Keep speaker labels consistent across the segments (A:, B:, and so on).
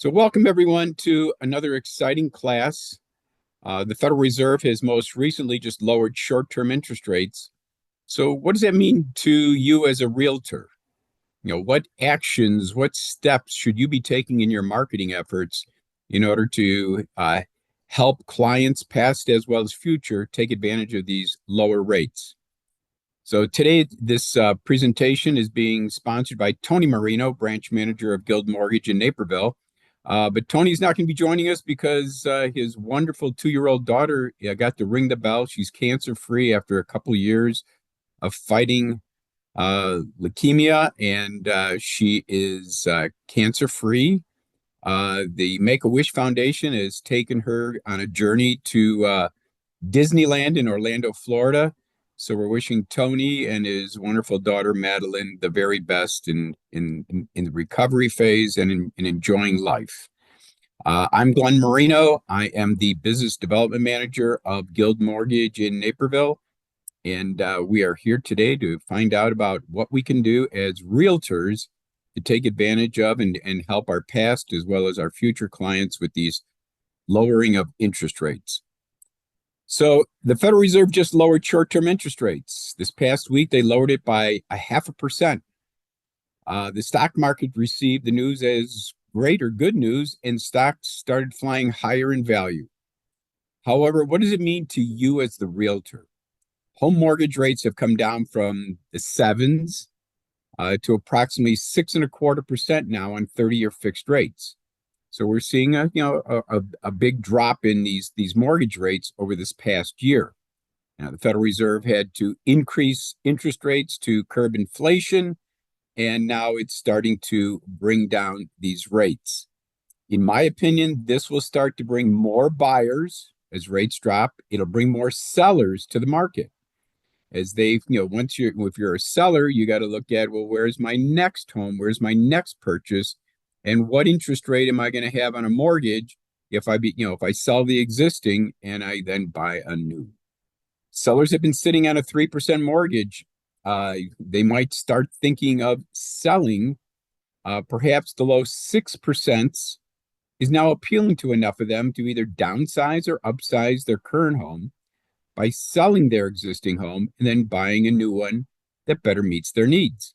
A: So welcome everyone to another exciting class. The Federal Reserve has most recently just lowered short-term interest rates. So what does that mean to you as a realtor? What actions, what steps should you be taking in your marketing efforts in order to help clients past as well as future take advantage of these lower rates? So today, this presentation is being sponsored by Tony Marino, branch manager of Guild Mortgage in Naperville. But Tony's not going to be joining us because his wonderful 2-year-old daughter got to ring the bell. She's cancer-free after a couple of years of fighting leukemia, and she is cancer-free. The Make-A-Wish Foundation has taken her on a journey to Disneyland in Orlando, Florida. So we're wishing Tony and his wonderful daughter Madeline the very best in the recovery phase and in enjoying life. I'm Glenn Marino. I am the business development manager of Guild Mortgage in Naperville, and we are here today to find out about what we can do as realtors to take advantage of and help our past as well as our future clients with these lowering of interest rates. So the Federal Reserve just lowered short-term interest rates. This past week, they lowered it by 0.5%. The stock market received the news as great or good news, and stocks started flying higher in value. However, what does it mean to you as the realtor? Home mortgage rates have come down from the sevens to approximately 6.25% now on 30-year fixed rates. So we're seeing a big drop in these mortgage rates over this past year. Now, the Federal Reserve had to increase interest rates to curb inflation, and now it's starting to bring down these rates. In my opinion, this will start to bring more buyers as rates drop. It'll bring more sellers to the market. As if you're a seller, you got to look at, well, where's my next home? Where's my next purchase? And what interest rate am I going to have on a mortgage if I sell the existing and I then buy a new? Sellers have been sitting on a 3% mortgage. They might start thinking of selling. Perhaps the low 6% is now appealing to enough of them to either downsize or upsize their current home by selling their existing home and then buying a new one that better meets their needs.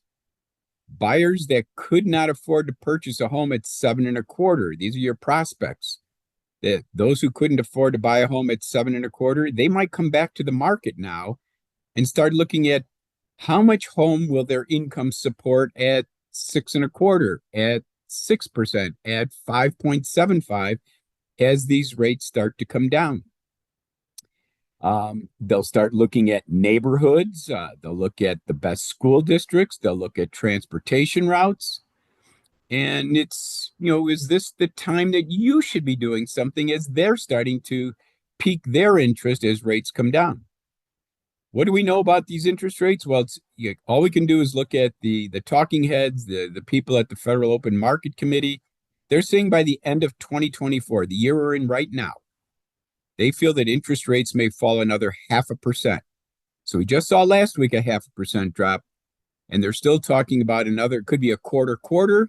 A: Buyers that could not afford to purchase a home at 7.25%, these are your prospects. Those who couldn't afford to buy a home at 7.25%, they might come back to the market now and start looking at how much home will their income support at 6.25%, at 6%, at 5.75% as these rates start to come down. They'll start looking at neighborhoods. They'll look at the best school districts. They'll look at transportation routes. And is this the time that you should be doing something as they're starting to pique their interest as rates come down? What do we know about these interest rates? Well, all we can do is look at the talking heads, the people at the Federal Open Market Committee. They're saying by the end of 2024, the year we're in right now, they feel that interest rates may fall another 0.5%. So we just saw last week a 0.5% drop, and they're still talking about another, it could be a quarter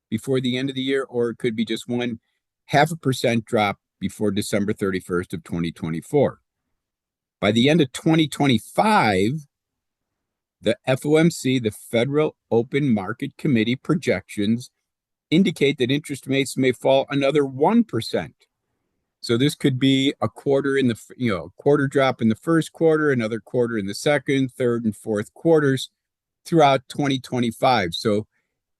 A: before the end of the year, or it could be just 0.5% drop before December 31st of 2024. By the end of 2025, the FOMC, the Federal Open Market Committee projections indicate that interest rates may fall another 1%. So this could be a quarter quarter drop in the first quarter, another quarter in the second, third, and fourth quarters throughout 2025. So,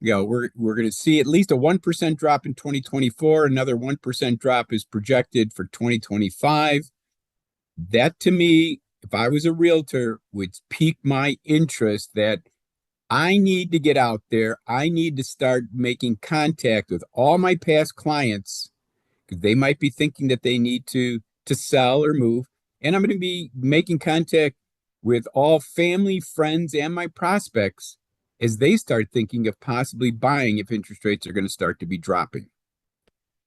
A: we're going to see at least a 1% drop in 2024. Another 1% drop is projected for 2025. That, to me, if I was a realtor, would pique my interest that I need to get out there. I need to start making contact with all my past clients, because they might be thinking that they need to sell or move. And I'm going to be making contact with all family, friends, and my prospects as they start thinking of possibly buying if interest rates are going to start to be dropping.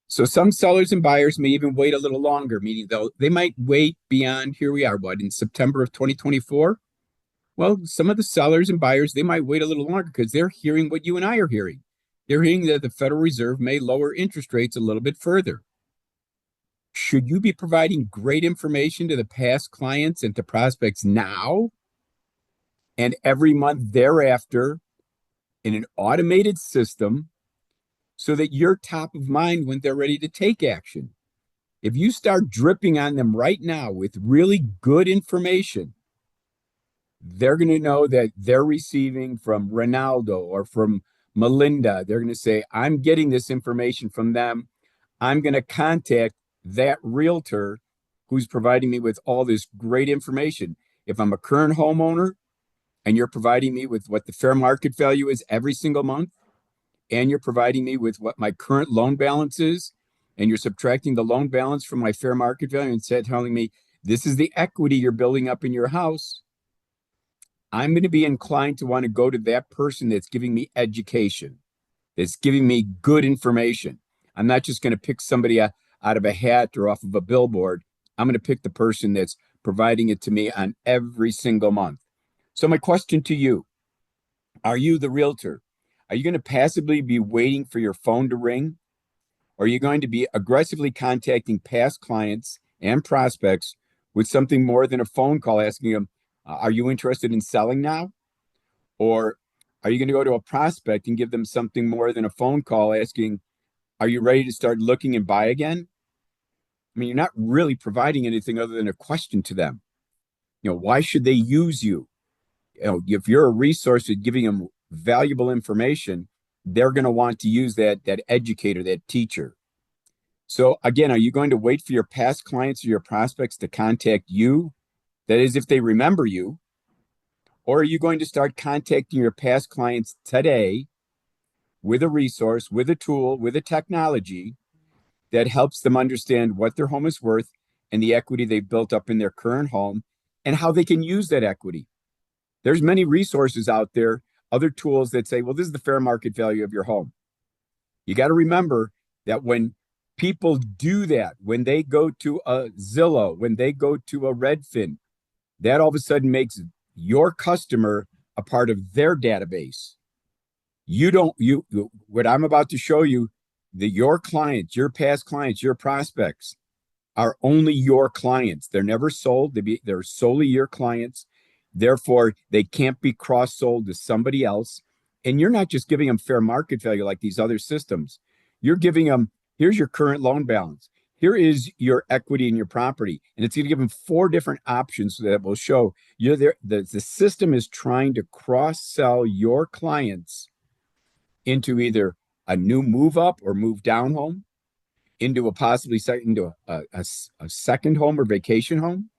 A: So some sellers and buyers may even wait a little longer, meaning they might wait beyond, here we are, in September of 2024? Well, some of the sellers and buyers, they might wait a little longer because they're hearing what you and I are hearing. They're hearing that the Federal Reserve may lower interest rates a little bit further. Should you be providing great information to the past clients and to prospects now and every month thereafter in an automated system so that you're top of mind when they're ready to take action? If you start dripping on them right now with really good information, they're going to know that they're receiving from Ronaldo or from Melinda. They're going to say, I'm getting this information from them. I'm going to contact that realtor who's providing me with all this great information. If I'm a current homeowner and you're providing me with what the fair market value is every single month, and you're providing me with what my current loan balance is, and you're subtracting the loan balance from my fair market value and telling me this is the equity you're building up in your house, I'm going to be inclined to want to go to that person that's giving me education, that's giving me good information. I'm not just going to pick somebody out of a hat or off of a billboard. I'm going to pick the person that's providing it to me on every single month. So my question to you, are you the realtor? Are you going to passively be waiting for your phone to ring? Or are you going to be aggressively contacting past clients and prospects with something more than a phone call asking them, are you interested in selling now? Or are you going to go to a prospect and give them something more than a phone call asking, are you ready to start looking and buy again? I mean, you're not really providing anything other than a question to them. Why should they use you? If you're a resource at giving them valuable information, they're going to want to use that educator, that teacher. So again, are you going to wait for your past clients or your prospects to contact you? That is, if they remember you. Or are you going to start contacting your past clients today with a resource, with a tool, with a technology that helps them understand what their home is worth and the equity they've built up in their current home and how they can use that equity? There's many resources out there, other tools that say, well, this is the fair market value of your home. You got to remember that when people do that, when they go to a Zillow, when they go to a Redfin, that all of a sudden makes your customer a part of their database. What I'm about to show you, your clients, your past clients, your prospects are only your clients. They're never sold. They're solely your clients. Therefore, they can't be cross-sold to somebody else. And you're not just giving them fair market value like these other systems. You're giving them, here's your current loan balance. Here is your equity in your property. And it's going to give them 4 different options that will show you're there. The system is trying to cross-sell your clients into either a new move up or move down home, into a second home or vacation home,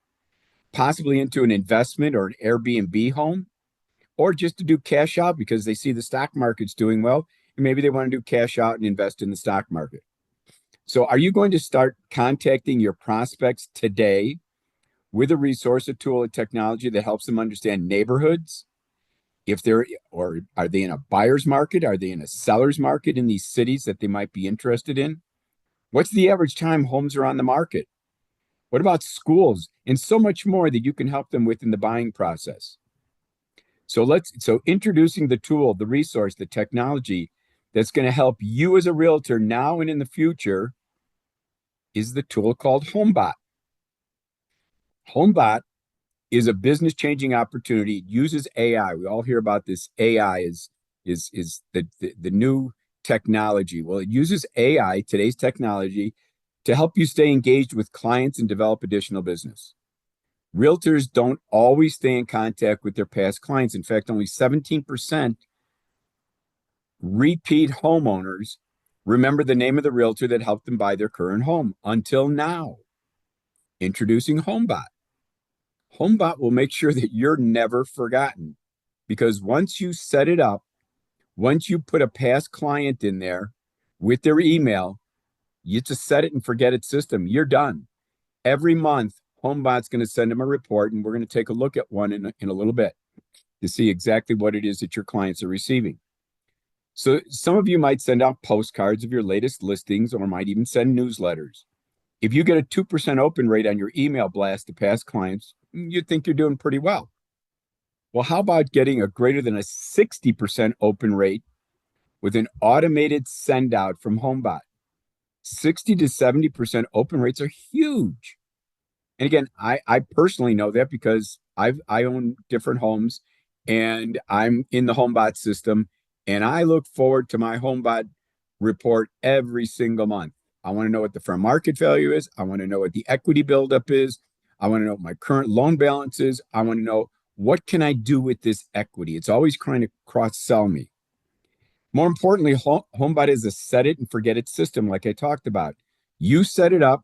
A: possibly into an investment or an Airbnb home, or just to do cash out because they see the stock market's doing well, and maybe they want to do cash out and invest in the stock market. So are you going to start contacting your prospects today with a resource, a tool, a technology that helps them understand neighborhoods? Or are they in a buyer's market? Are they in a seller's market in these cities that they might be interested in? What's the average time homes are on the market? What about schools and so much more that you can help them with in the buying process? So introducing the tool, the resource, the technology that's going to help you as a realtor now and in the future is the tool called Homebot. Homebot is a business changing opportunity. It uses AI. We all hear about this. AI is the new technology. Well, it uses AI, today's technology, to help you stay engaged with clients and develop additional business. Realtors don't always stay in contact with their past clients. In fact, only 17% repeat homeowners remember the name of the realtor that helped them buy their current home until now. Introducing Homebot. Homebot will make sure that you're never forgotten, because once you set it up, once you put a past client in there with their email, you just set it and forget it system. You're done. Every month, Homebot's going to send them a report, and we're going to take a look at one in a little bit to see exactly what it is that your clients are receiving. So some of you might send out postcards of your latest listings or might even send newsletters. If you get a 2% open rate on your email blast to past clients, you'd think you're doing pretty well. Well, how about getting a greater than a 60% open rate with an automated send out from Homebot. 60 to 70% open rates are huge. And again, I personally know that because I own different homes and I'm in the Homebot system, and I look forward to my Homebot report every single month. I want to know what the fair market value is. I want to know what the equity buildup is. I want to know what my current loan balance is. I want to know what can I do with this equity. It's always trying to cross sell me. More importantly, Homebot is a set it and forget it system, like I talked about. You set it up,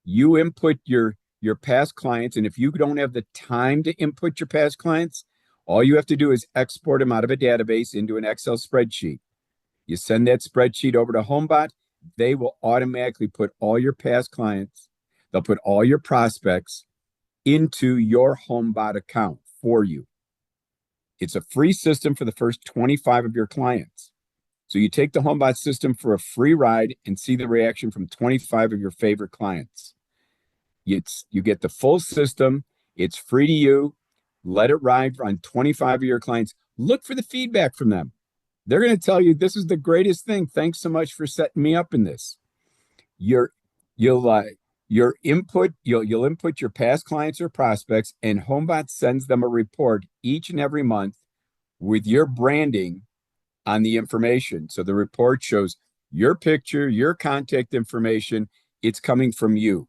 A: you input your past clients, and if you don't have the time to input your past clients, all you have to do is export them out of a database into an Excel spreadsheet. You send that spreadsheet over to Homebot, they will automatically put all your past clients, they'll put all your prospects into your Homebot account for you. It's a free system for the first 25 of your clients. So you take the Homebot system for a free ride and see the reaction from 25 of your favorite clients. You get the full system. It's free to you. Let it ride on 25 of your clients. Look for the feedback from them. They're going to tell you this is the greatest thing. Thanks so much for setting me up in this. Your your input you'll input your past clients or prospects, and Homebot sends them a report each and every month with your branding on the information. So the report shows your picture, your contact information. It's coming from you.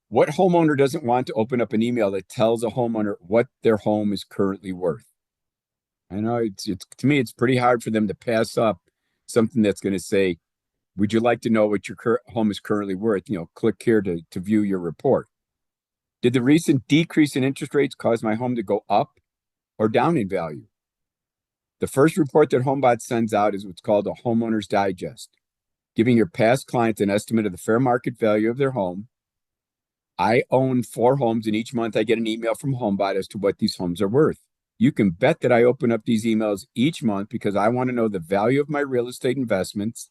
A: What homeowner doesn't want to open up an email that tells a homeowner what their home is currently worth? I know it's to me, it's pretty hard for them to pass up something that's going to say, would you like to know what your home is currently worth? Click here to view your report. Did the recent decrease in interest rates cause my home to go up or down in value? The first report that Homebot sends out is what's called a homeowner's digest, giving your past clients an estimate of the fair market value of their home. I own 4 homes, and each month I get an email from Homebot as to what these homes are worth. You can bet that I open up these emails each month because I want to know the value of my real estate investments,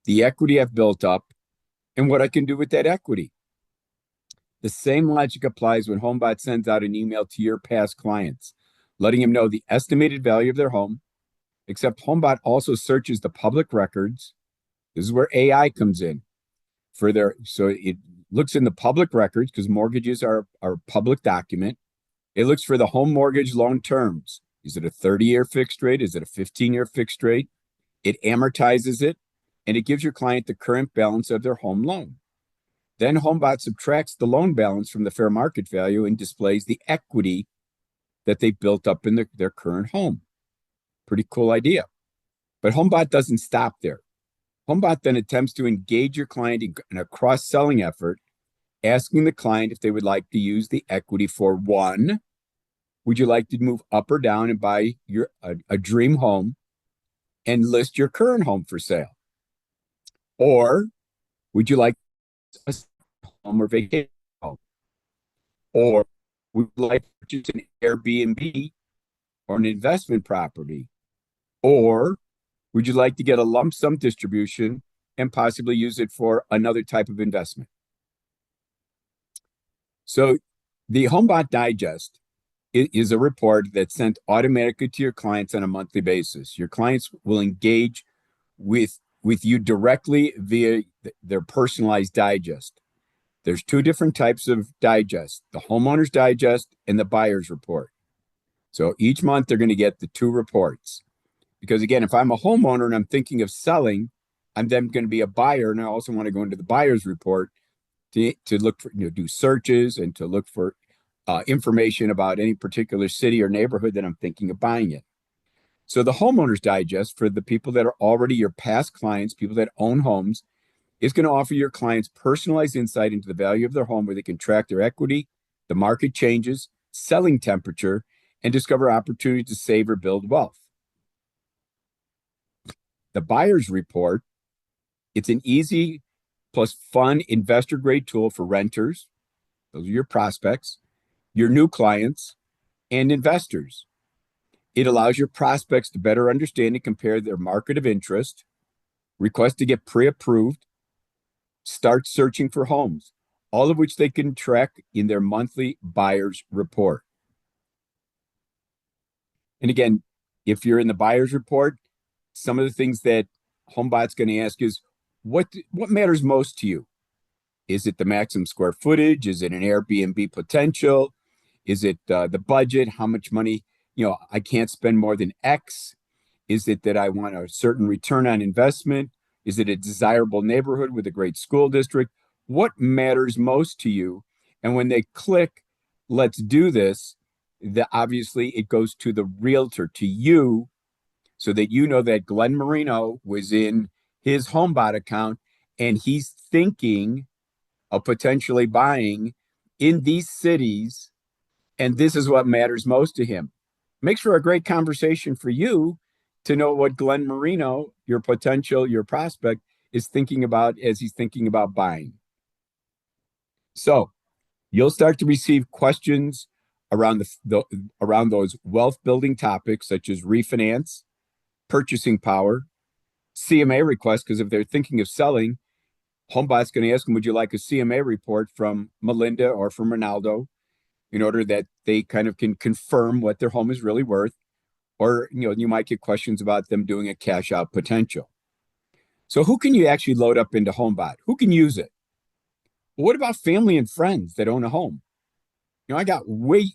A: the equity I've built up, and what I can do with that equity. The same logic applies when Homebot sends out an email to your past clients, letting them know the estimated value of their home, except Homebot also searches the public records. This is where AI comes in. So it looks in the public records because mortgages are a public document. It looks for the home mortgage loan terms. Is it a 30-year fixed rate? Is it a 15-year fixed rate? It amortizes it, and it gives your client the current balance of their home loan. Then Homebot subtracts the loan balance from the fair market value and displays the equity that they built up in their current home. Pretty cool idea. But Homebot doesn't stop there. Homebot then attempts to engage your client in a cross-selling effort, asking the client if they would like to use the equity for one, would you like to move up or down and buy a dream home and list your current home for sale? Or would you like a home or vacation home? Or would you like to purchase an Airbnb or an investment property? Or would you like to get a lump sum distribution and possibly use it for another type of investment? So the Homebot Digest is a report that's sent automatically to your clients on a monthly basis. Your clients will engage with you directly via their personalized digest. There's 2 different types of digest, the homeowner's digest and the buyer's report. So each month they're going to get the 2 reports. Because again, if I'm a homeowner and I'm thinking of selling, I'm then going to be a buyer, and I also want to go into the buyer's report to look for, do searches and to look for information about any particular city or neighborhood that I'm thinking of buying in. So the homeowner's digest for the people that are already your past clients, people that own homes, is going to offer your clients personalized insight into the value of their home, where they can track their equity, the market changes, selling temperature, and discover opportunities to save or build wealth. The buyer's report, it's an easy plus fun investor grade tool for renters. Those are your prospects, your new clients, and investors. It allows your prospects to better understand and compare their market of interest, request to get pre-approved, start searching for homes, all of which they can track in their monthly buyer's report. And again, if you're in the buyer's report, some of the things that Homebot's going to ask is, what matters most to you? Is it the maximum square footage? Is it an Airbnb potential? Is it the budget? How much money? I can't spend more than X. Is it that I want a certain return on investment? Is it a desirable neighborhood with a great school district? What matters most to you? And when they click, let's do this, obviously it goes to the realtor, to you, so that you know that Glenn Marino was in his Homebot account and he's thinking of potentially buying in these cities, and this is what matters most to him. Makes for a great conversation for you to know what Glenn Marino, your prospect, is thinking about as he's thinking about buying. So you'll start to receive questions around around those wealth building topics such as refinance, purchasing power, CMA requests, because if they're thinking of selling, Homebot's going to ask them, would you like a CMA report from Melinda or from Ronaldo, in order that they kind of can confirm what their home is really worth? Or, you might get questions about them doing a cash out potential. So who can you actually load up into Homebot? Who can use it? Well, what about family and friends that own a home? I got way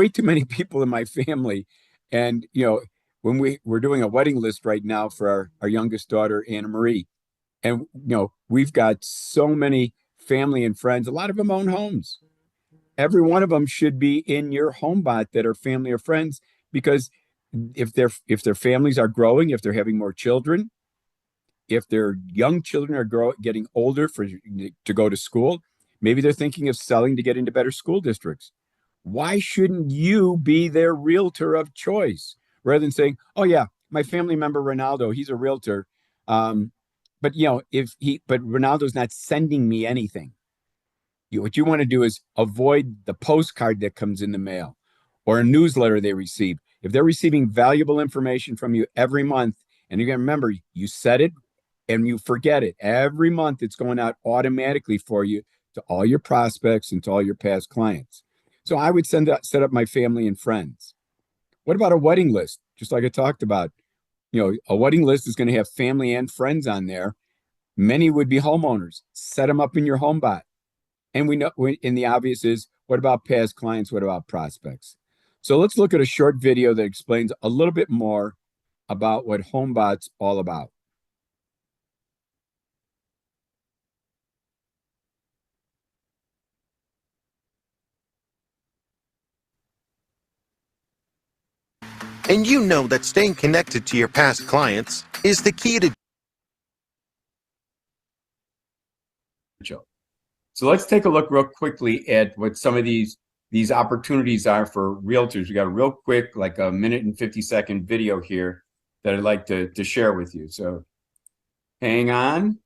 A: too many people in my family. And, when we're doing a wedding list right now for our youngest daughter, Anna Marie, and, we've got so many family and friends, a lot of them own homes. Every one of them should be in your Homebot that are family or friends, because if their families are growing, if they're having more children, if their young children are getting older to go to school, maybe they're thinking of selling to get into better school districts. Why shouldn't you be their realtor of choice, rather than saying, oh yeah, my family member Ronaldo, he's a realtor, but Ronaldo's not sending me anything. What you want to do is avoid the postcard that comes in the mail or a newsletter they receive. If they're receiving valuable information from you every month, and you're going to remember, you said it and you forget it. Every month it's going out automatically for you to all your prospects and to all your past clients. So I would set up my family and friends. What about a wedding list? Just like I talked about, a wedding list is going to have family and friends on there. Many would be homeowners. Set them up in your Homebot. And we know, and the obvious is, what about past clients? What about prospects? So let's look at a short video that explains a little bit more about what Homebot's all about.
B: And you know that staying connected to your past clients is the key to...
A: So let's take a look real quickly at what some of these opportunities are for realtors. We got a real quick, like a 1:50 video here that I'd like to share with you. So hang on.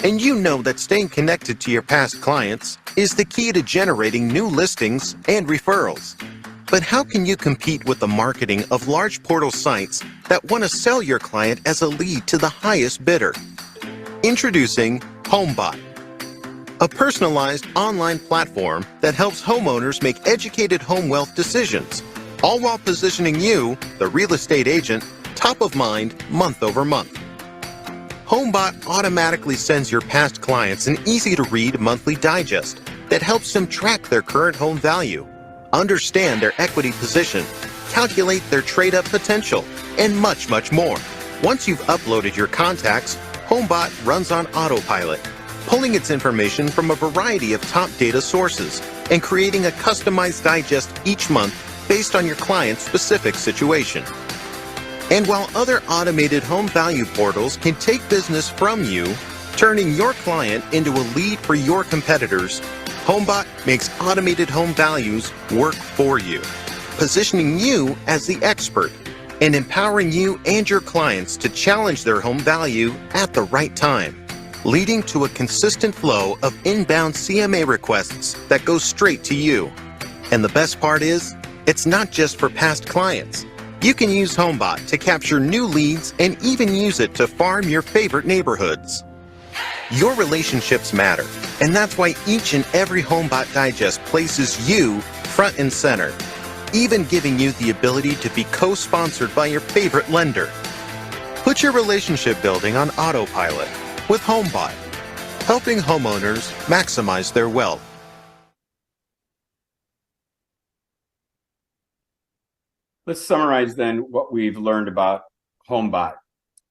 B: And you know that staying connected to your past clients is the key to generating new listings and referrals. But how can you compete with the marketing of large portal sites that want to sell your client as a lead to the highest bidder? Introducing Homebot, a personalized online platform that helps homeowners make educated home wealth decisions, all while positioning you, the real estate agent, top of mind month over month. Homebot automatically sends your past clients an easy-to-read monthly digest that helps them track their current home value, understand their equity position, calculate their trade-up potential, and much, much more. Once you've uploaded your contacts, Homebot runs on autopilot, pulling its information from a variety of top data sources and creating a customized digest each month based on your client's specific situation. And while other automated home value portals can take business from you, turning your client into a lead for your competitors, Homebot makes automated home values work for you, positioning you as the expert and empowering you and your clients to challenge their home value at the right time, leading to a consistent flow of inbound CMA requests that go straight to you. And the best part is, it's not just for past clients. You can use Homebot to capture new leads and even use it to farm your favorite neighborhoods. Your relationships matter, and that's why each and every Homebot digest places you front and center. even giving you the ability to be co-sponsored by your favorite lender. Put your relationship building on autopilot with Homebot, helping homeowners maximize their wealth.
A: Let's summarize then what we've learned about Homebot.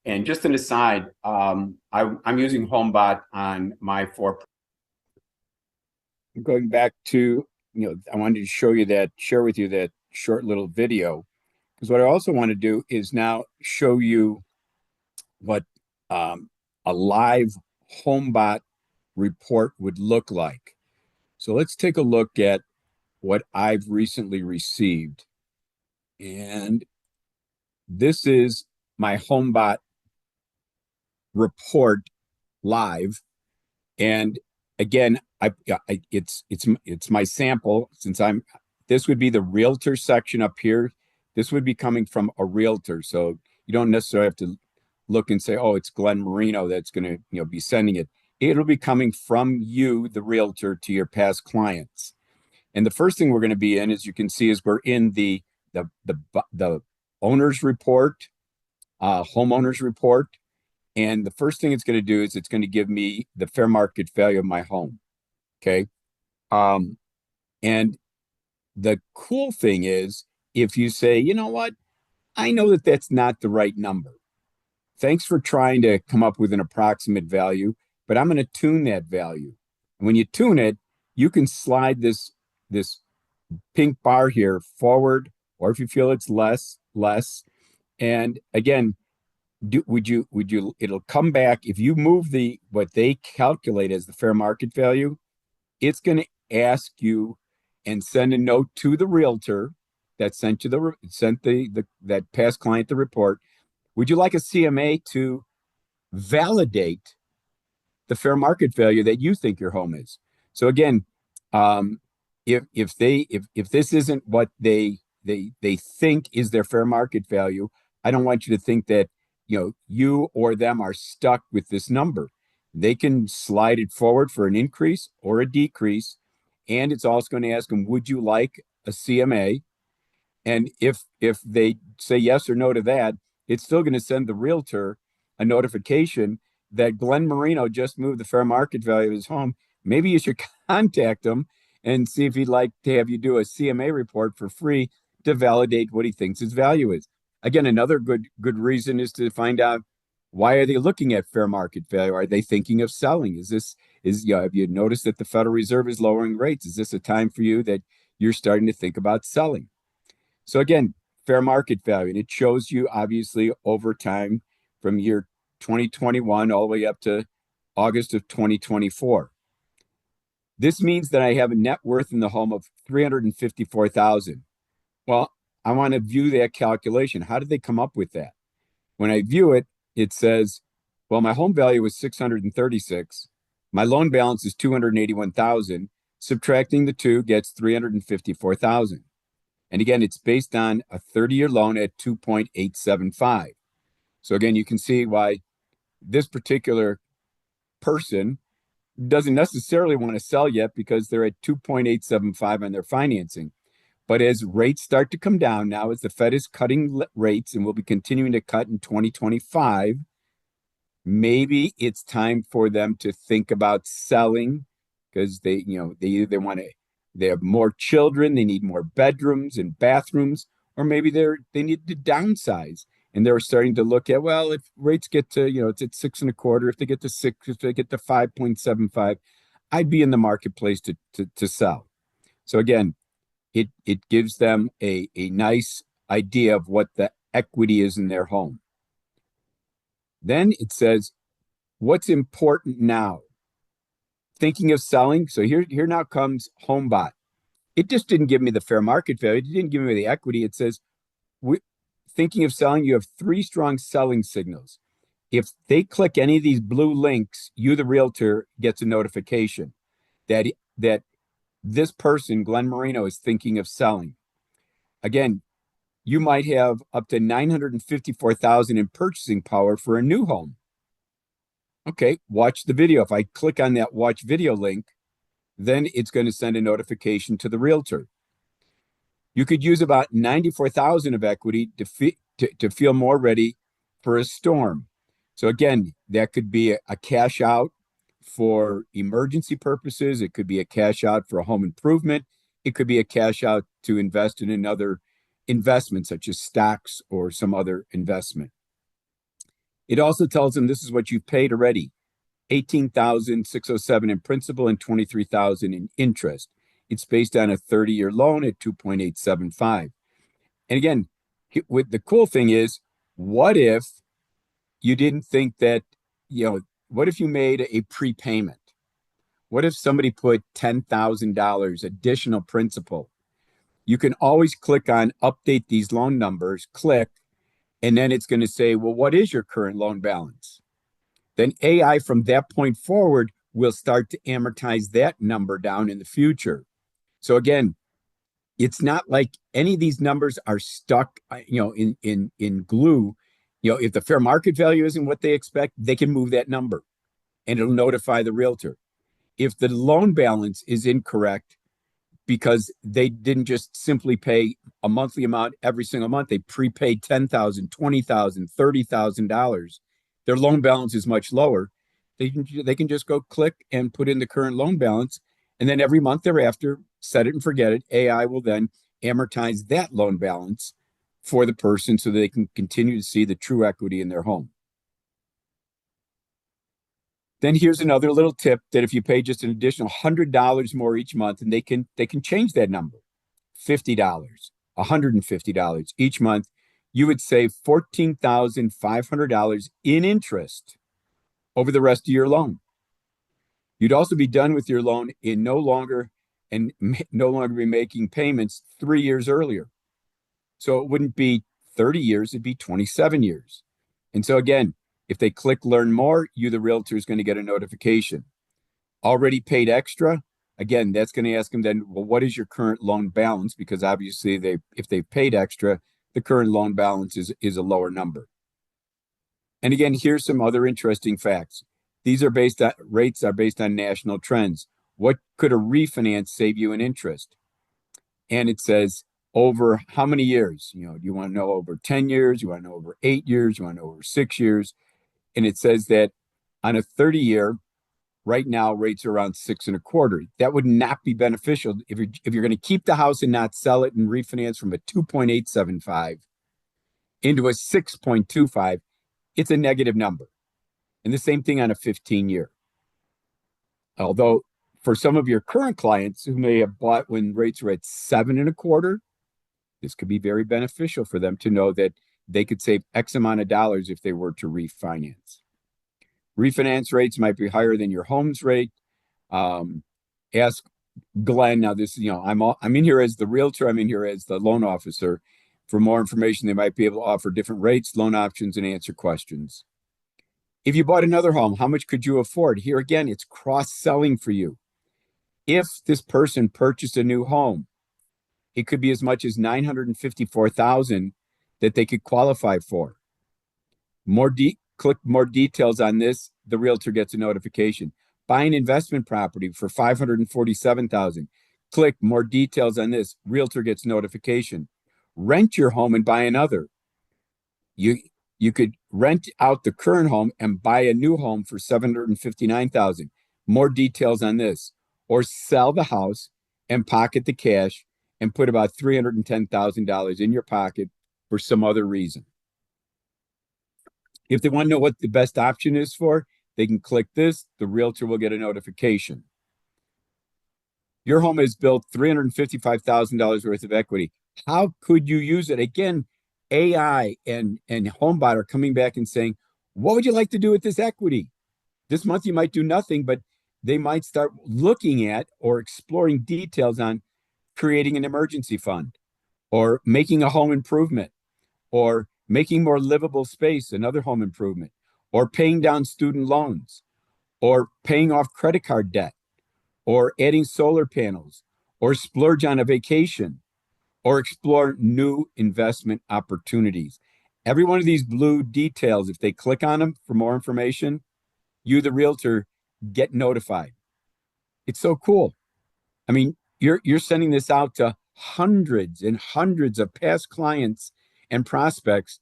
A: And just an aside, I'm using Homebot on my going back to, I wanted to share with you that short little video, because what I also want to do is now show you what a live Homebot report would look like. So let's take a look at what I've recently received. And this is my Homebot report live. And again, it's my sample, since this would be the realtor section up here. This would be coming from a realtor. So you don't necessarily have to look and say, oh, it's Glenn Marino that's going to be sending it. It'll be coming from you, the realtor, to your past clients. And the first thing we're going to be in, as you can see, is we're in the owner's report, homeowner's report. And the first thing it's going to do is it's going to give me the fair market value of my home. Okay. And the cool thing is, if you say, you know what, I know that that's not the right number. Thanks for trying to come up with an approximate value, but I'm going to tune that value. And when you tune it, you can slide this pink bar here forward, or if you feel it's less. And again, it'll come back. If you move what they calculate as the fair market value, it's going to ask you and send a note to the realtor that sent that past client the report. Would you like a CMA to validate the fair market value that you think your home is? So again, if this isn't what they think is their fair market value, I don't want you to think that you or them are stuck with this number. They can slide it forward for an increase or a decrease, and it's also going to ask them, would you like a CMA? And if they say yes or no to that, it's still going to send the realtor a notification that Glenn Marino just moved the fair market value of his home. Maybe you should contact him and see if he'd like to have you do a CMA report for free to validate what he thinks his value is. Again, another good reason is to find out, why are they looking at fair market value? Are they thinking of selling? Have you noticed that the Federal Reserve is lowering rates? Is this a time for you that you're starting to think about selling? So again, fair market value, and it shows you obviously over time from year 2021 all the way up to August of 2024. This means that I have a net worth in the home of $354,000. Well, I want to view that calculation. How did they come up with that? When I view it, it says, well, my home value was 636. My loan balance is 281,000. Subtracting the two gets 354,000. And again, it's based on a 30-year loan at 2.875. So again, you can see why this particular person doesn't necessarily want to sell yet, because they're at 2.875 on their financing. But as rates start to come down now, as the Fed is cutting rates and will be continuing to cut in 2025, maybe it's time for them to think about selling, because they either they have more children, they need more bedrooms and bathrooms, or maybe they need to downsize. And they're starting to look at, well, if rates get to, it's at 6.25, if they get to 6, if they get to 5.75, I'd be in the marketplace to sell. So again, it gives them a nice idea of what the equity is in their home. Then it says, what's important now? Thinking of selling. So here now comes Homebot. It just didn't give me the fair market value. It didn't give me the equity. It says, thinking of selling, you have 3 strong selling signals. If they click any of these blue links, you, the realtor, gets a notification that this person, Glenn Marino, is thinking of selling. Again, you might have up to $954,000 in purchasing power for a new home. Okay, watch the video. If I click on that watch video link, then it's going to send a notification to the realtor. You could use about 94,000 of equity to feel more ready for a storm. So again, that could be a cash out for emergency purposes. It could be a cash out for a home improvement. It could be a cash out to invest in another investment, such as stocks or some other investment. It also tells them this is what you've paid already: 18,607 in principal and 23,000 in interest. It's based on a 30-year loan at 2.875. And again, with the cool thing is, what if you didn't think that, what if you made a prepayment? What if somebody put $10,000 additional principal? You can always click on update these loan numbers, click, and then it's going to say, well, what is your current loan balance? Then AI from that point forward will start to amortize that number down in the future. So again, it's not like any of these numbers are stuck, in glue. If the fair market value isn't what they expect, they can move that number and it'll notify the realtor. If the loan balance is incorrect because they didn't just simply pay a monthly amount every single month, they prepaid $10,000, $20,000, $30,000. Their loan balance is much lower. They can just go click and put in the current loan balance, and then every month thereafter, set it and forget it. AI will then amortize that loan balance for the person so they can continue to see the true equity in their home. Then here's another little tip that if you pay just an additional $100 more each month, and they can change that number, $50, $150 each month, you would save $14,500 in interest over the rest of your loan. You'd also be done with your loan in no longer be making payments 3 years earlier. So it wouldn't be 30 years, it'd be 27 years. And so again, if they click learn more, you, the realtor, is going to get a notification. Already paid extra, again, that's going to ask them then, well, what is your current loan balance? Because obviously if they've paid extra, the current loan balance is a lower number. And again, here's some other interesting facts. These are rates are based on national trends. What could a refinance save you in interest? And it says over how many years? Do you want to know over 10 years? You want to know over 8 years? You want to know over 6 years? And it says that on a 30-year, right now rates are around 6.25. That would not be beneficial if you're going to keep the house and not sell it and refinance from a 2.875 into a 6.25. It's a negative number. And the same thing on a 15-year. Although for some of your current clients who may have bought when rates were at 7.25, this could be very beneficial for them to know that they could save X amount of dollars if they were to refinance. Refinance rates might be higher than your home's rate. Ask Glenn. Now, this, I'm in here as the realtor. I'm in here as the loan officer. For more information, they might be able to offer different rates, loan options, and answer questions. If you bought another home, how much could you afford? Here again, it's cross-selling for you. If this person purchased a new home, it could be as much as $954,000 that they could qualify for. Click more details on this, the realtor gets a notification. Buy an investment property for $547,000. Click more details on this, realtor gets notification. Rent your home and buy another. You could rent out the current home and buy a new home for $759,000. More details on this. Or sell the house and pocket the cash and put about $310,000 in your pocket for some other reason. If they want to know what the best option is for, they can click this. The realtor will get a notification. Your home has built $355,000 worth of equity. How could you use it? Again, AI and Homebot are coming back and saying, what would you like to do with this equity? This month you might do nothing, but they might start looking at or exploring details on creating an emergency fund or making a home improvement or making more livable space, another home improvement, or paying down student loans, or paying off credit card debt, or adding solar panels, or splurge on a vacation, or explore new investment opportunities. Every one of these blue details, if they click on them for more information, you, the realtor, get notified. It's so cool. I mean, you're sending this out to hundreds and hundreds of past clients and prospects,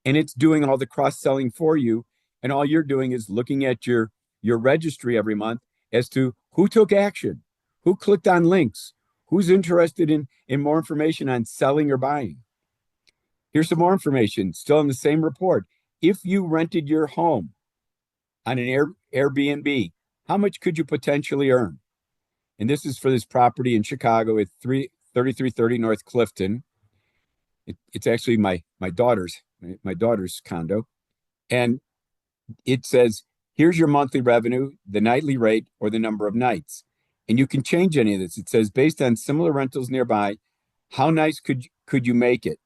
A: and it's doing all the cross-selling for you. And all you're doing is looking at your registry every month as to who took action, who clicked on links, who's interested in more information on selling or buying. Here's some more information, still in the same report. If you rented your home on an Airbnb, how much could you potentially earn? And this is for this property in Chicago at 3330 North Clifton. It's actually my daughter's condo. And it says, here's your monthly revenue, the nightly rate, or the number of nights. And you can change any of this. It says, based on similar rentals nearby, how nice could you make it?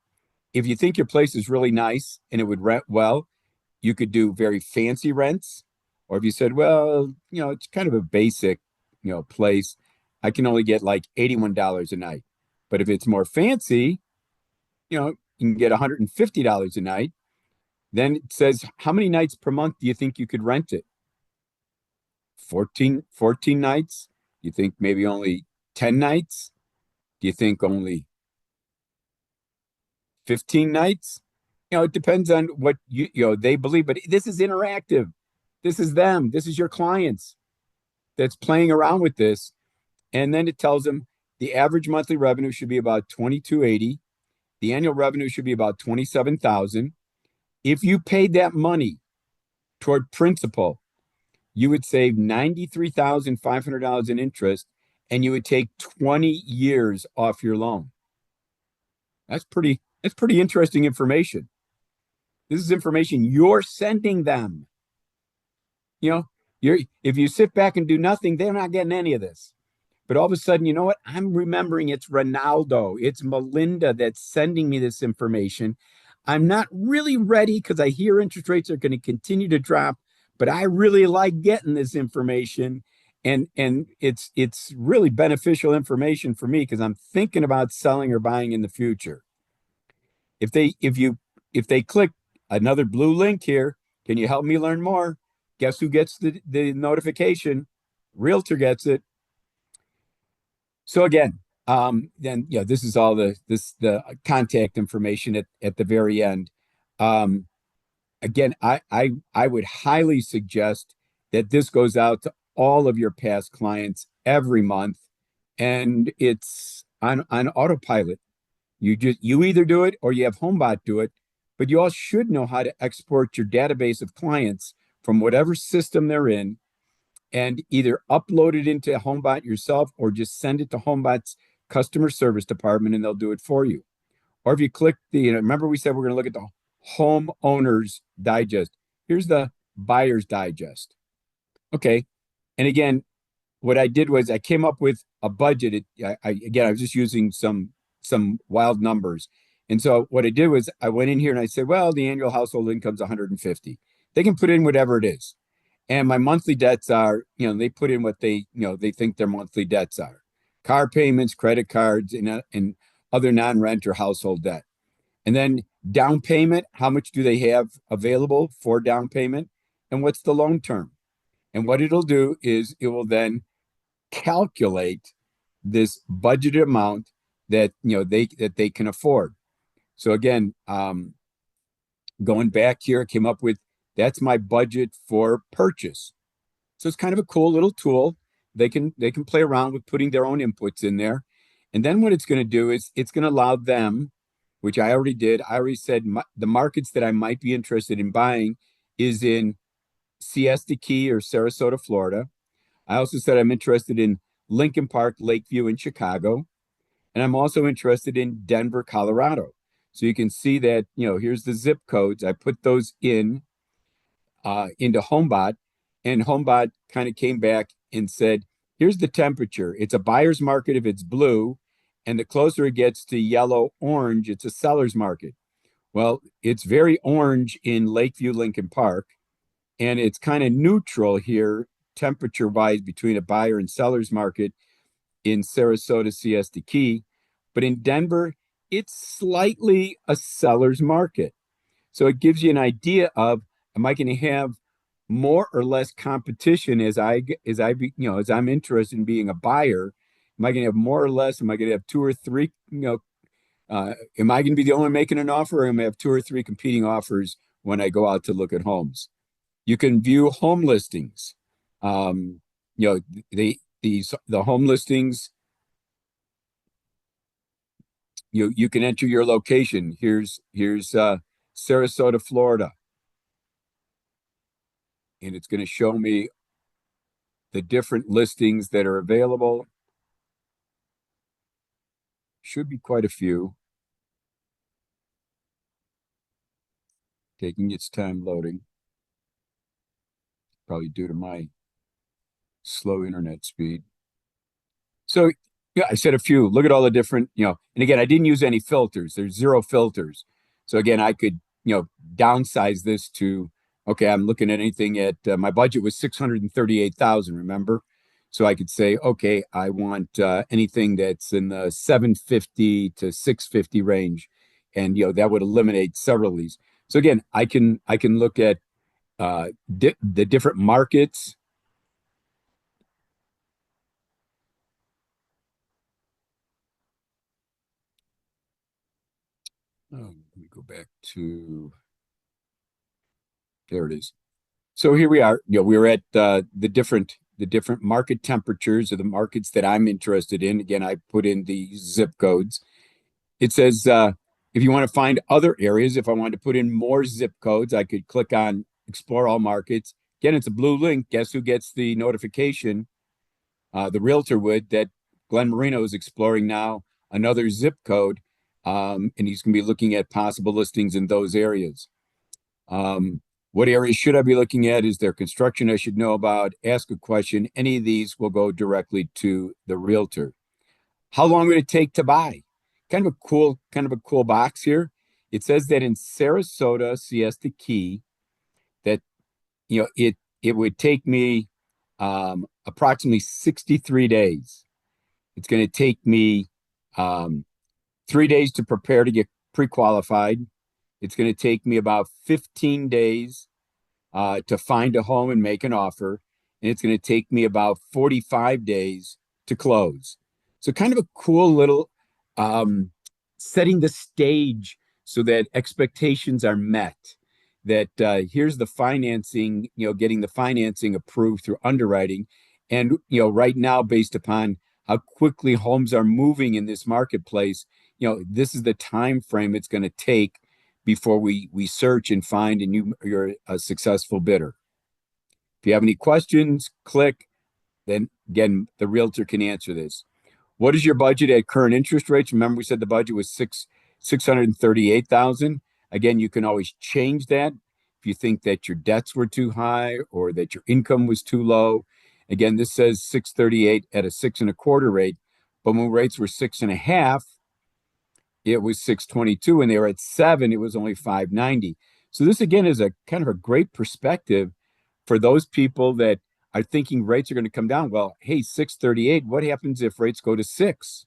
A: If you think your place is really nice and it would rent well, you could do very fancy rents. Or if you said, well, it's kind of a basic, place, I can only get like $81 a night. But if it's more fancy, you can get $150 a night. Then it says, how many nights per month do you think you could rent it? 14 nights? You think maybe only 10 nights? Do you think only 15 nights? It depends on what they believe, but this is interactive. This is them. This is your clients that's playing around with this. And then it tells them the average monthly revenue should be about $2,280. The annual revenue should be about $27,000. If you paid that money toward principal, you would save $93,500 in interest, and you would take 20 years off your loan. That's pretty interesting information. This is information you're sending them. If you sit back and do nothing, they're not getting any of this. But all of a sudden, you know what? I'm remembering it's Ronaldo, it's Melinda that's sending me this information. I'm not really ready because I hear interest rates are going to continue to drop, but I really like getting this information. And it's really beneficial information for me because I'm thinking about selling or buying in the future. If they click another blue link here, can you help me learn more? Guess who gets the notification? Realtor gets it. So again, then this is all the contact information at the very end. Again, I would highly suggest that this goes out to all of your past clients every month, and it's on autopilot. You either do it or you have Homebot do it, but you all should know how to export your database of clients from whatever system they're in and either upload it into Homebot yourself or just send it to Homebot's customer service department and they'll do it for you. Or if you click remember we said we're going to look at the homeowners digest. Here's the buyer's digest. Okay. And again, what I did was I came up with a budget. I was just using some wild numbers. And so what I did was I went in here and I said, well, the annual household income's 150. They can put in whatever it is. And my monthly debts are, they put in what they think their monthly debts are. Car payments, credit cards, and other non-rent or household debt. And then down payment, how much do they have available for down payment? And what's the loan term? And what it'll do is it will then calculate this budgeted amount that they can afford. So again, going back here, I came up with that's my budget for purchase. So it's kind of a cool little tool. They can play around with putting their own inputs in there. And then what it's going to do is it's going to allow them, which I already did. I already said the markets that I might be interested in buying is in Siesta Key or Sarasota, Florida. I also said I'm interested in Lincoln Park, Lakeview, and Chicago. And I'm also interested in Denver, Colorado. So you can see that, here's the zip codes. I put those into Homebot, and Homebot kind of came back and said, here's the temperature. It's a buyer's market if it's blue, and the closer it gets to yellow, orange, it's a seller's market. Well, it's very orange in Lakeview, Lincoln Park, and it's kind of neutral here, temperature-wise, between a buyer and seller's market in Sarasota, Siesta Key. But in Denver, it's slightly a seller's market. So it gives you an idea of, am I going to have more or less competition as I'm interested in being a buyer? Am I going to have more or less? Am I going to have two or three? Am I going to be the only one making an offer, or am I have two or three competing offers when I go out to look at homes? You can view home listings. Um, the home listings. You can enter your location. Here's Sarasota, Florida, and it's going to show me the different listings that are available. Should be quite a few. Taking its time loading, probably due to my slow internet speed. So yeah, I said a few. Look at all the different, and again, I didn't use any filters. There's zero filters. So again, I could, downsize this to, okay, I'm looking at anything at my budget was 638,000, remember? So I could say, okay, I want anything that's in the 750 to 650 range. And that would eliminate several of these. So again, I can look at the different markets. Oh, let me go back to there it is. So here we are. We were at the different market temperatures of the markets that I'm interested in. Again, I put in the zip codes. It says if you want to find other areas, if I wanted to put in more zip codes, I could click on Explore All Markets. Again, it's a blue link. Guess who gets the notification? The realtor would, that Glenn Marino is exploring now another zip code, and he's going to be looking at possible listings in those areas. What areas should I be looking at? Is there construction I should know about? Ask a question. Any of these will go directly to the realtor. How long would it take to buy? Kind of a cool box here. It says that in Sarasota, Siesta Key, that it would take me approximately 63 days. It's going to take me 3 days to prepare to get pre-qualified. It's going to take me about 15 days to find a home and make an offer. And it's going to take me about 45 days to close. So kind of a cool little setting the stage so that expectations are met. That here's the financing, getting the financing approved through underwriting. And, right now, based upon how quickly homes are moving in this marketplace, this is the time frame it's going to take before we search and find and you're a successful bidder. If you have any questions, click. Then again, the realtor can answer this. What is your budget at current interest rates? Remember, we said the budget was 638,000. Again, you can always change that if you think that your debts were too high or that your income was too low. Again, this says 638 at a 6.25 rate, but when rates were 6.5, it was 622. When they were at 7, it was only 590. So this again is a kind of a great perspective for those people that are thinking rates are going to come down. Well, hey, 638, what happens if rates go to 6?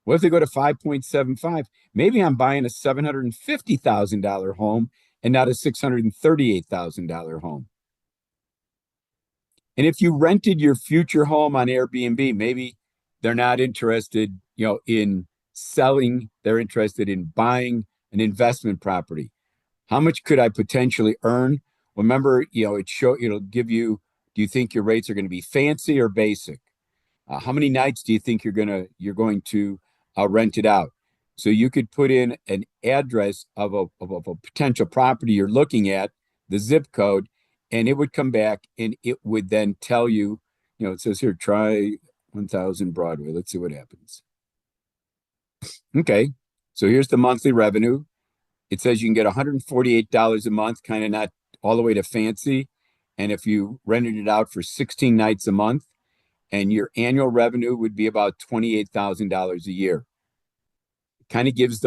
A: What if they go to 5.75? Maybe I'm buying a $750,000 home and not a $638,000 home. And if you rented your future home on Airbnb, maybe they're not interested, in selling. They're interested in buying an investment property. How much could I potentially earn? Remember, it'll give you, do you think your rates are going to be fancy or basic? How many nights do you think you're going to rent it out? So you could put in an address of a potential property you're looking at, the zip code, and it would come back and it would then tell you, it says here, try 1000 Broadway. Let's see what happens. Okay, so here's the monthly revenue. It says you can get $148 a month, kind of not all the way to fancy. And if you rented it out for 16 nights a month, and your annual revenue would be about $28,000 a year. Kind of gives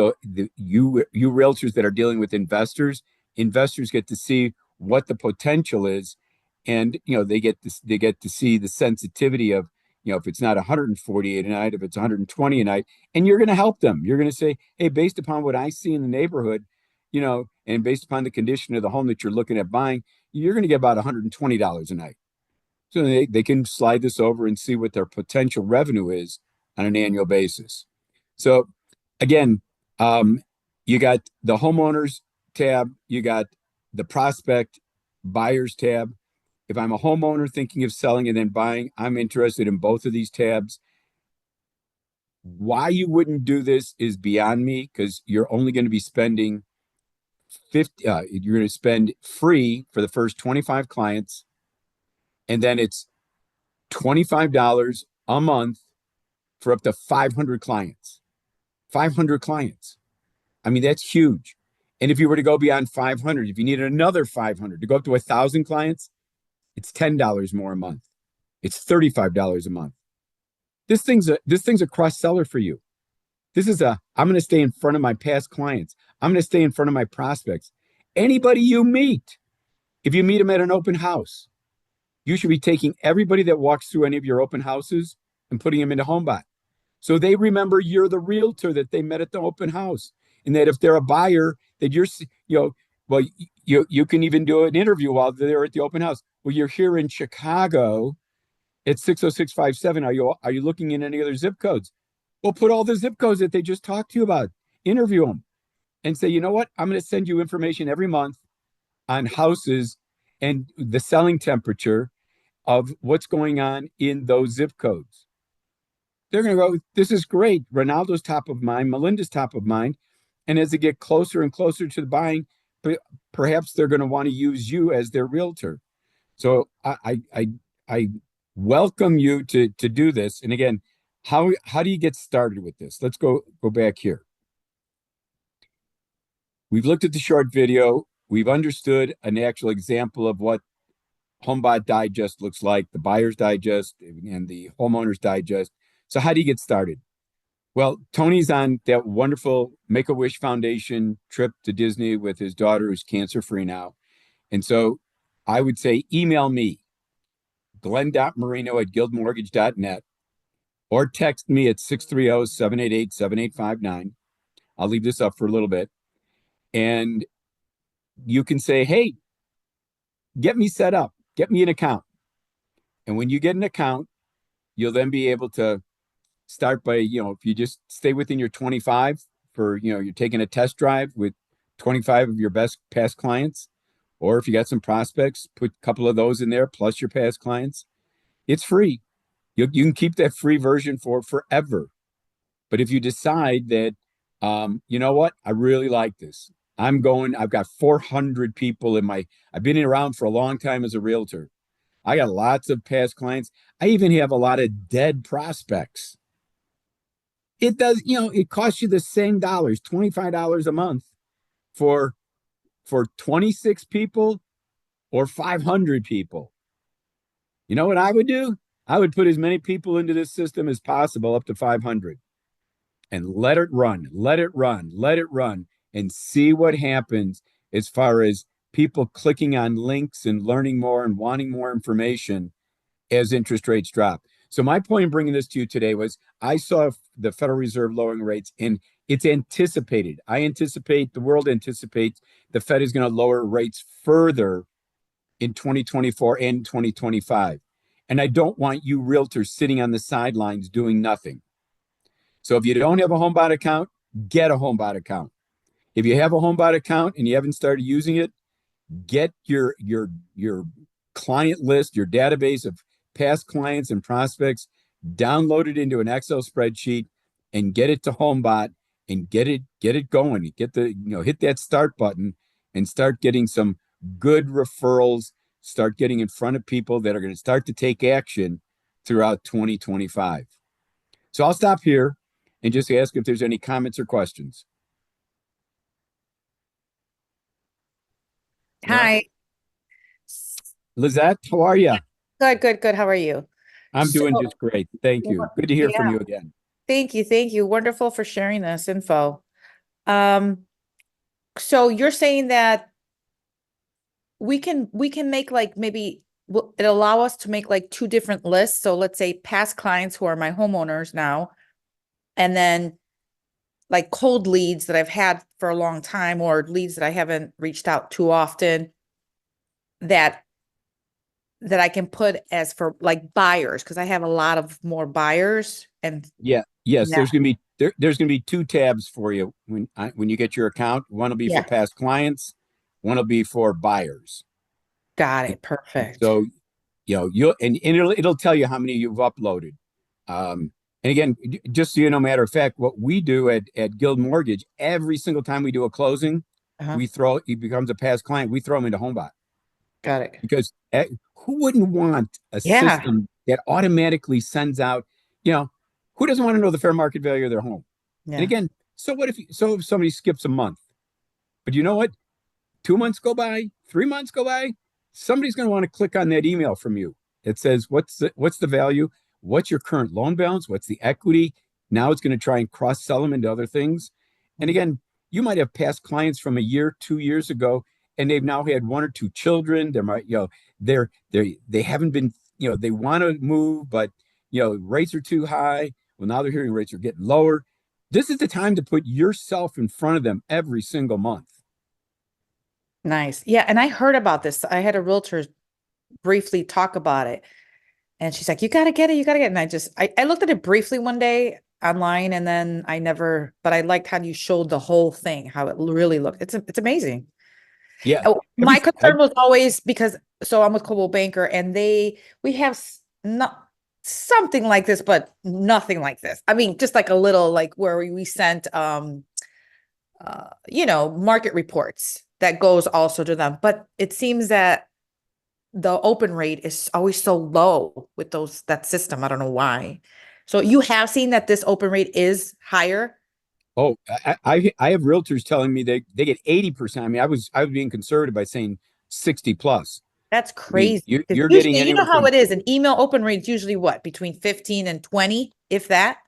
A: you realtors that are dealing with investors get to see what the potential is, and they get to see the sensitivity of if it's not 148 a night, if it's 120 a night, and you're going to help them. You're going to say, hey, based upon what I see in the neighborhood, and based upon the condition of the home that you're looking at buying, you're going to get about $120 a night. So they can slide this over and see what their potential revenue is on an annual basis. So again, you got the homeowners tab, you got the prospect buyers tab. If I'm a homeowner thinking of selling and then buying, I'm interested in both of these tabs. Why you wouldn't do this is beyond me, because you're only going to be spending 50, you're going to spend free for the first 25 clients, and then it's $25 a month for up to 500 clients. 500 clients. I mean, that's huge. And if you were to go beyond 500, if you needed another 500 to go up to 1,000 clients, it's $10 more a month. It's $35 a month. This thing's a cross seller for you. I'm going to stay in front of my past clients. I'm going to stay in front of my prospects. Anybody you meet, if you meet them at an open house, you should be taking everybody that walks through any of your open houses and putting them into Homebot. So they remember you're the realtor that they met at the open house. And that if they're a buyer, that you can even do an interview while they're at the open house. Well, you're here in Chicago at 60657. Are you looking in any other zip codes? Well, put all the zip codes that they just talked to you about, interview them, and say, you know what? I'm going to send you information every month on houses and the selling temperature of what's going on in those zip codes. They're going to go, this is great. Ronaldo's top of mind, Melinda's top of mind. And as they get closer and closer to the buying, perhaps they're going to want to use you as their realtor. So I welcome you to do this. And again, how do you get started with this? Let's go back here. We've looked at the short video. We've understood an actual example of what Homebot Digest looks like, the Buyer's Digest and the Homeowner's Digest. So how do you get started? Well, Tony's on that wonderful Make-A-Wish Foundation trip to Disney with his daughter who's cancer-free now. And so I would say email me, glenn.marino@guildmortgage.net, or text me at 630-788-7859. I'll leave this up for a little bit. And you can say, hey, get me set up, get me an account. And when you get an account, you'll then be able to start by, if you just stay within your 25 for, you're taking a test drive with 25 of your best past clients, or if you got some prospects, put a couple of those in there, plus your past clients. It's free. You can keep that free version for forever. But if you decide that, you know what, I really like this. I've got 400 people I've been around for a long time as a realtor. I got lots of past clients. I even have a lot of dead prospects. It does, it costs you the same dollars, $25 a month for 26 people or 500 people. You know what I would do? I would put as many people into this system as possible, up to 500, and let it run, and see what happens as far as people clicking on links and learning more and wanting more information as interest rates drop. So my point in bringing this to you today was I saw the Federal Reserve lowering rates, and it's anticipated. The world anticipates the Fed is going to lower rates further in 2024 and 2025. And I don't want you realtors sitting on the sidelines doing nothing. So if you don't have a Homebot account, get a Homebot account. If you have a Homebot account and you haven't started using it, get your client list, your database of past clients and prospects, download it into an Excel spreadsheet and get it to Homebot and get it going. Hit that start button and start getting some good referrals, start getting in front of people that are going to start to take action throughout 2025. So I'll stop here and just ask if there's any comments or questions.
C: Hi.
A: Lizette, how are you?
C: Good. How are you?
A: I'm doing just great. Thank you. Good to hear from you again.
C: Thank you. Wonderful for sharing this info. So you're saying that we can make like maybe it allow us to make like two different lists. So let's say past clients who are my homeowners now, and then like cold leads that I've had for a long time, or leads that I haven't reached out too often, that that I can put as for like buyers? Because I have a lot of more buyers and
A: Yes,
C: now,
A: there's gonna be two tabs for you when you get your account. One will be for
C: yeah,
A: past clients, one will be for buyers.
C: got
A: And
C: it. Perfect.
A: so and it'll tell you how many you've uploaded. And again, just so you know, matter of fact, what we do at Guild Mortgage, every single time we do a closing,
C: Uh-huh.
A: he becomes a past client, we throw him into Homebot.
C: Got it.
A: Because who wouldn't want a
C: Yeah.
A: system that automatically sends out, you know, who doesn't want to know the fair market value of their home? And
C: Yeah.
A: again, so if somebody skips a month, but you know what? 2 months go by, 3 months go by, somebody's going to want to click on that email from you. It says, what's the value? What's your current loan balance? What's the equity? Now it's going to try and cross sell them into other things. And
C: Mhm.
A: again, you might have past clients from a year, 2 years ago, and they've now had one or two children. They might, they haven't been, they want to move, but rates are too high. Well, now they're hearing rates are getting lower. This is the time to put yourself in front of them every single month.
C: Nice. Yeah. And I heard about this. I had a realtor briefly talk about it. And she's like, you got to get it. You got to get it. And I looked at it briefly one day online and then but I liked how you showed the whole thing, how it really looked. It's amazing.
A: Yeah.
C: Oh, my
A: Everything. I,
C: concern was always because, so I'm with Coldwell Banker and we have not something like this, but nothing like this. I mean, just like a little, like where we sent, market reports that goes also to them. But it seems that the open rate is always so low with that system. I don't know why. So you have seen that this open rate is higher.
A: Oh, I have realtors telling me they get 80%. I mean, I was being conservative by saying 60 plus.
C: That's
A: I mean,
C: crazy. Because
A: you're getting
C: usually, you know
A: anywhere
C: how
A: from
C: it is. An email open rate is usually what? Between 15 and 20, if that,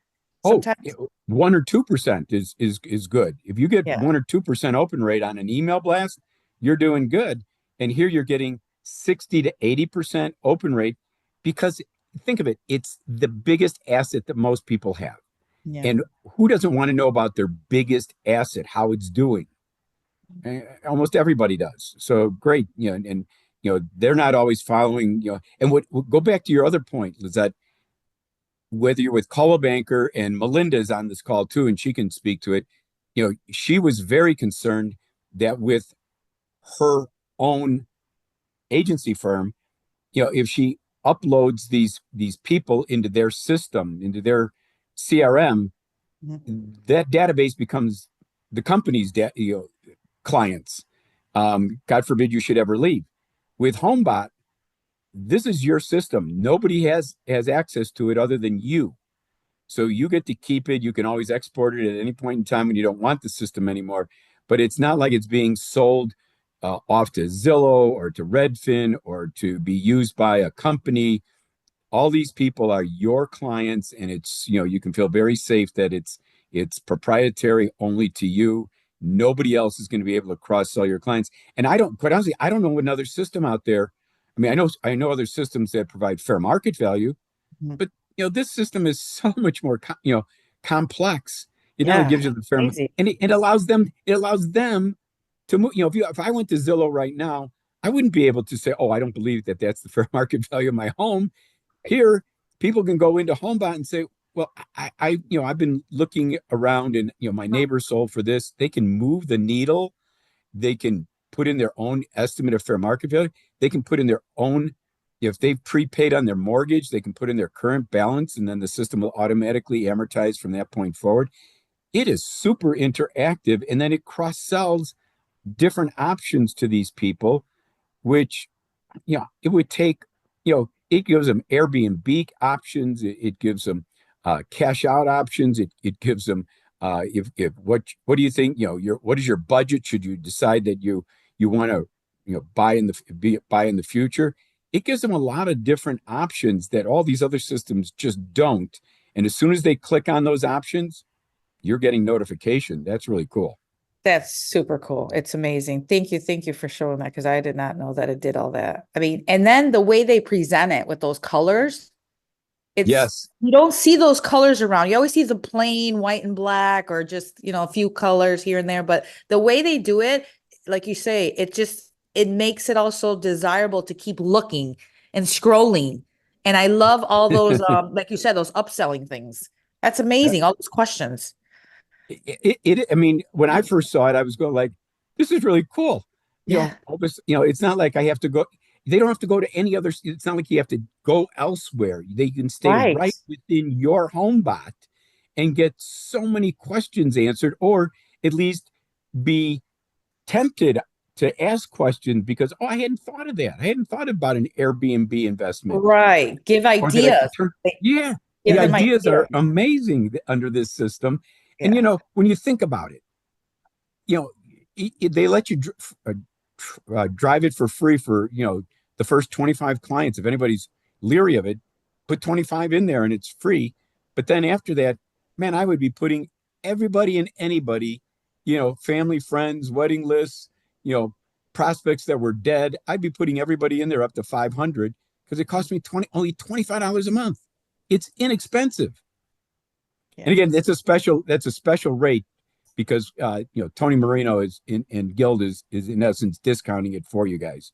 A: oh,
C: sometimes.
A: 1 or 2% is good. If you get
C: Yeah.
A: 1 or 2% open rate on an email blast, you're doing good. And here you're getting 60 to 80% open rate because think of it, it's the biggest asset that most people have.
C: Yeah.
A: And who doesn't want to know about their biggest asset, how it's doing? Almost everybody does. So great, and they're not always following, and go back to your other point, is that whether you're with Coldwell Banker and Melinda is on this call too, and she can speak to it, she was very concerned that with her own agency firm, if she uploads these people into their system, into their CRM,
C: Mhm.
A: that database becomes the company's clients. God forbid you should ever leave. With Homebot, this is your system. Nobody has access to it other than you. So you get to keep it. You can always export it at any point in time when you don't want the system anymore. But it's not like it's being sold off to Zillow or to Redfin or to be used by a company. All these people are your clients, and it's you can feel very safe that it's proprietary only to you. Nobody else is going to be able to cross sell your clients. And I don't, quite honestly, I don't know another system out there. I mean, I know other systems that provide fair market value,
C: Mhm.
A: but this system is so much more complex. It not only
C: Yeah.
A: gives you the fair,
C: Crazy.
A: and it allows them to move. If I went to Zillow right now, I wouldn't be able to say, oh, I don't believe that that's the fair market value of my home. Here, people can go into Homebot and say, well, I've been looking around and, my neighbor sold for this. They can move the needle. They can put in their own estimate of fair market value. They can put in their own, if they've prepaid on their mortgage, they can put in their current balance and then the system will automatically amortize from that point forward. It is super interactive. And then it cross sells different options to these people, which it would take, it gives them Airbnb options. It gives them cash out options. It gives them, if what do you think, what is your budget? Should you decide that you want to, buy in the future? It gives them a lot of different options that all these other systems just don't. And as soon as they click on those options, you're getting notification. That's really cool.
C: That's super cool. It's amazing. Thank you. Thank you for showing that because I did not know that it did all that. I mean, and then the way they present it with those colors,
A: Yes.
C: you don't see those colors around. You always see the plain white and black or just, a few colors here and there. But the way they do it, like you say, it makes it also desirable to keep looking and scrolling. And I love all those, like you said, those upselling things. That's amazing. All those questions.
A: I mean, when I first saw it, I was going like, this is really cool.
C: Yeah.
A: All this, it's not like I have to go, they don't have to go to any other, it's not like you have to go elsewhere. They can stay
C: Right.
A: right within your home bot and get so many questions answered, or at least be tempted to ask questions because, oh, I hadn't thought of that. I hadn't thought about an Airbnb investment.
C: Right. Give
A: Or that I could
C: ideas.
A: turn, yeah, the
C: Give them
A: ideas
C: ideas.
A: are amazing under this system. And,
C: Yeah.
A: when you think about it, they let you drive it for free for, the first 25 clients. If anybody's leery of it, put 25 in there and it's free. But then after that, man, I would be putting everybody and anybody, family, friends, wedding lists, prospects that were dead. I'd be putting everybody in there up to 500 because it cost me only $25 a month. It's inexpensive.
C: Yeah.
A: And again, that's a special rate because Tony Marino is in Guild is in essence discounting it for you guys.